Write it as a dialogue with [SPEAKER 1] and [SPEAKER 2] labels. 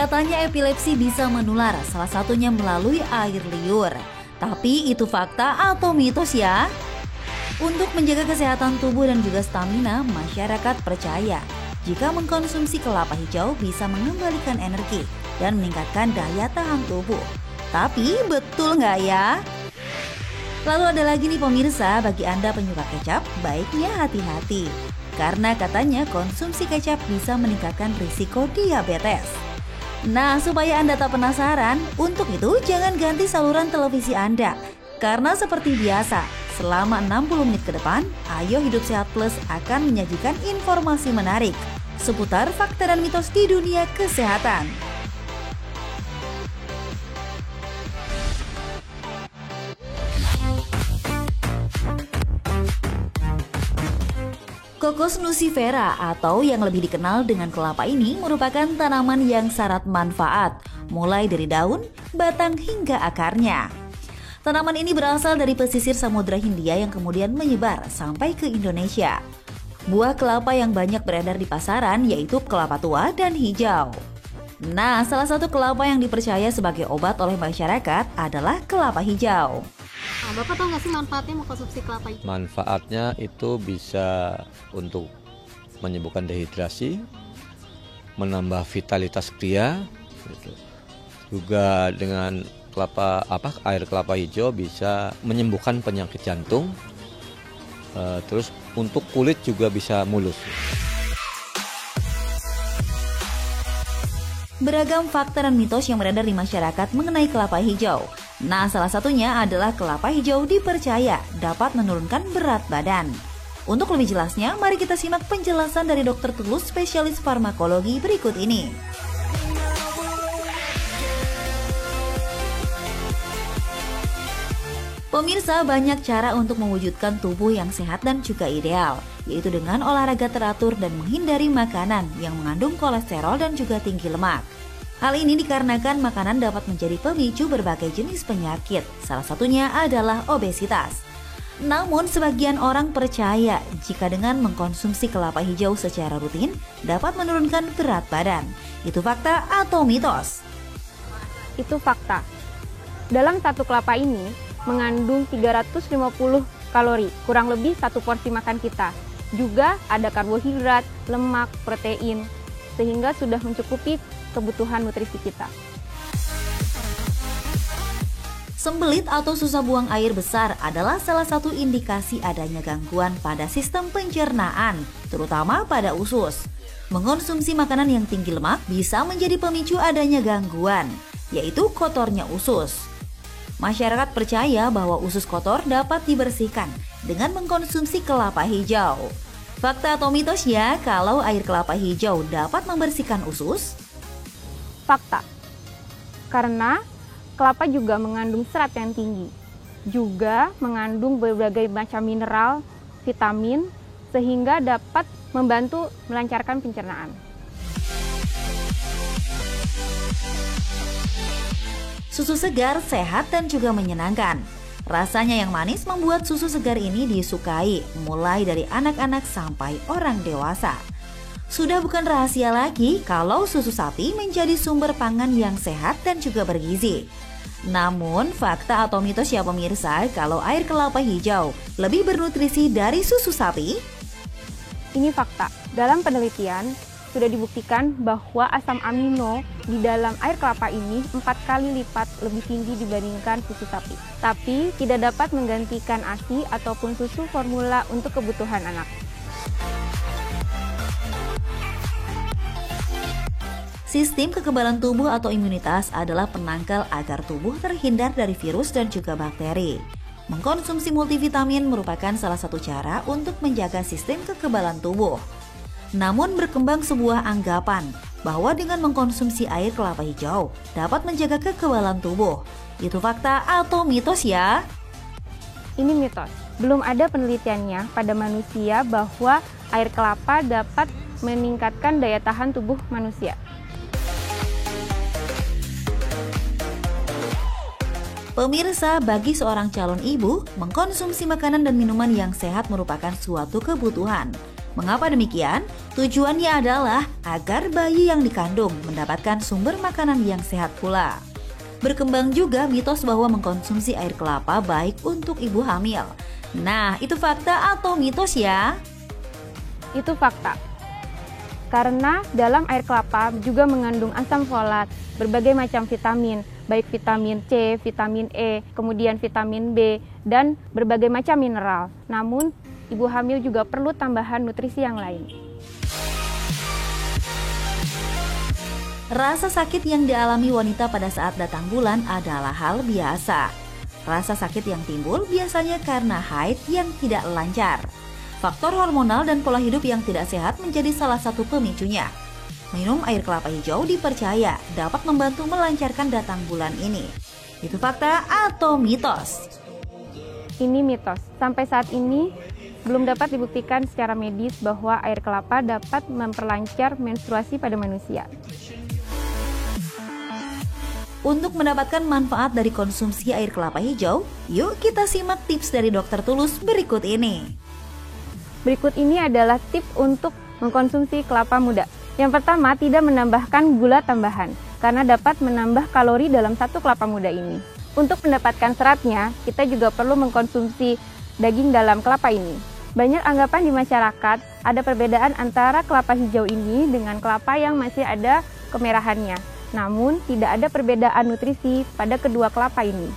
[SPEAKER 1] Katanya epilepsi bisa menular, salah satunya melalui air liur. Tapi itu fakta atau mitos ya? Untuk menjaga kesehatan tubuh dan juga stamina, masyarakat percaya jika mengkonsumsi kelapa hijau bisa mengembalikan energi dan meningkatkan daya tahan tubuh. Tapi betul nggak ya? Lalu ada lagi nih pemirsa, bagi Anda penyuka kecap, baiknya hati-hati. Karena katanya konsumsi kecap bisa meningkatkan risiko diabetes. Nah, supaya Anda tak penasaran, untuk itu jangan ganti saluran televisi Anda. Karena seperti biasa, selama 60 menit ke depan, Ayo Hidup Sehat Plus akan menyajikan informasi menarik seputar fakta dan mitos di dunia kesehatan. Cocos nucifera atau yang lebih dikenal dengan kelapa ini merupakan tanaman yang syarat manfaat, mulai dari daun, batang hingga akarnya. Tanaman ini berasal dari pesisir Samudra Hindia yang kemudian menyebar sampai ke Indonesia. Buah kelapa yang banyak beredar di pasaran yaitu kelapa tua dan hijau. Nah, salah satu kelapa yang dipercaya sebagai obat oleh masyarakat adalah kelapa hijau.
[SPEAKER 2] Nah, Bapak tahu nggak sih manfaatnya mengkonsumsi kelapa hijau?
[SPEAKER 3] Manfaatnya itu bisa untuk menyembuhkan dehidrasi, menambah vitalitas pria, gitu. Juga dengan air kelapa hijau bisa menyembuhkan penyakit jantung. Terus untuk kulit juga bisa mulus.
[SPEAKER 1] Beragam fakta dan mitos yang beredar di masyarakat mengenai kelapa hijau. Nah, salah satunya adalah kelapa hijau dipercaya dapat menurunkan berat badan. Untuk lebih jelasnya, mari kita simak penjelasan dari Dr. Tulus, spesialis farmakologi berikut ini. Pemirsa, banyak cara untuk mewujudkan tubuh yang sehat dan juga ideal, yaitu dengan olahraga teratur dan menghindari makanan yang mengandung kolesterol dan juga tinggi lemak. Hal ini dikarenakan makanan dapat menjadi pemicu berbagai jenis penyakit, salah satunya adalah obesitas. Namun, sebagian orang percaya jika dengan mengkonsumsi kelapa hijau secara rutin dapat menurunkan berat badan. Itu fakta atau mitos?
[SPEAKER 2] Itu fakta. Dalam satu kelapa ini mengandung 350 kalori, kurang lebih satu porsi makan kita. Juga ada karbohidrat, lemak, protein, sehingga sudah mencukupi kebutuhan nutrisi kita.
[SPEAKER 1] Sembelit atau susah buang air besar adalah salah satu indikasi adanya gangguan pada sistem pencernaan, terutama pada usus. Mengonsumsi makanan yang tinggi lemak bisa menjadi pemicu adanya gangguan, yaitu kotornya usus. Masyarakat percaya bahwa usus kotor dapat dibersihkan dengan mengkonsumsi kelapa hijau. Fakta atau mitos ya kalau air kelapa hijau dapat membersihkan usus?
[SPEAKER 2] Fakta. Karena kelapa juga mengandung serat yang tinggi. Juga mengandung berbagai macam mineral, vitamin, sehingga dapat membantu melancarkan pencernaan.
[SPEAKER 1] Susu segar sehat dan juga menyenangkan. Rasanya yang manis membuat susu segar ini disukai mulai dari anak-anak sampai orang dewasa. Sudah bukan rahasia lagi kalau susu sapi menjadi sumber pangan yang sehat dan juga bergizi. Namun, fakta atau mitos ya pemirsa kalau air kelapa hijau lebih bernutrisi dari susu sapi?
[SPEAKER 2] Ini fakta. Dalam penelitian, sudah dibuktikan bahwa asam amino di dalam air kelapa ini 4 kali lipat lebih tinggi dibandingkan susu sapi. Tapi tidak dapat menggantikan ASI ataupun susu formula untuk kebutuhan anak.
[SPEAKER 1] Sistem kekebalan tubuh atau imunitas adalah penangkal agar tubuh terhindar dari virus dan juga bakteri. Mengkonsumsi multivitamin merupakan salah satu cara untuk menjaga sistem kekebalan tubuh. Namun berkembang sebuah anggapan bahwa dengan mengkonsumsi air kelapa hijau dapat menjaga kekebalan tubuh. Itu fakta atau mitos ya?
[SPEAKER 2] Ini mitos. Belum ada penelitiannya pada manusia bahwa air kelapa dapat meningkatkan daya tahan tubuh manusia.
[SPEAKER 1] Pemirsa, bagi seorang calon ibu, mengkonsumsi makanan dan minuman yang sehat merupakan suatu kebutuhan. Mengapa demikian? Tujuannya adalah agar bayi yang dikandung mendapatkan sumber makanan yang sehat pula. Berkembang juga mitos bahwa mengkonsumsi air kelapa baik untuk ibu hamil. Nah, itu fakta atau mitos ya?
[SPEAKER 2] Itu fakta. Karena dalam air kelapa juga mengandung asam folat, berbagai macam vitamin, baik vitamin C, vitamin E, kemudian vitamin B, dan berbagai macam mineral. Namun, ibu hamil juga perlu tambahan nutrisi yang lain.
[SPEAKER 1] Rasa sakit yang dialami wanita pada saat datang bulan adalah hal biasa. Rasa sakit yang timbul biasanya karena haid yang tidak lancar. Faktor hormonal dan pola hidup yang tidak sehat menjadi salah satu pemicunya. Minum air kelapa hijau dipercaya dapat membantu melancarkan datang bulan ini. Itu fakta atau mitos?
[SPEAKER 2] Ini mitos. Sampai saat ini, belum dapat dibuktikan secara medis bahwa air kelapa dapat memperlancar menstruasi pada manusia.
[SPEAKER 1] Untuk mendapatkan manfaat dari konsumsi air kelapa hijau, yuk kita simak tips dari Dokter Tulus berikut ini.
[SPEAKER 2] Berikut ini adalah tips untuk mengkonsumsi kelapa muda. Yang pertama, tidak menambahkan gula tambahan, karena dapat menambah kalori dalam satu kelapa muda ini. Untuk mendapatkan seratnya, kita juga perlu mengkonsumsi daging dalam kelapa ini. Banyak anggapan di masyarakat ada perbedaan antara kelapa hijau ini dengan kelapa yang masih ada kemerahannya. Namun, tidak ada perbedaan nutrisi pada kedua kelapa ini.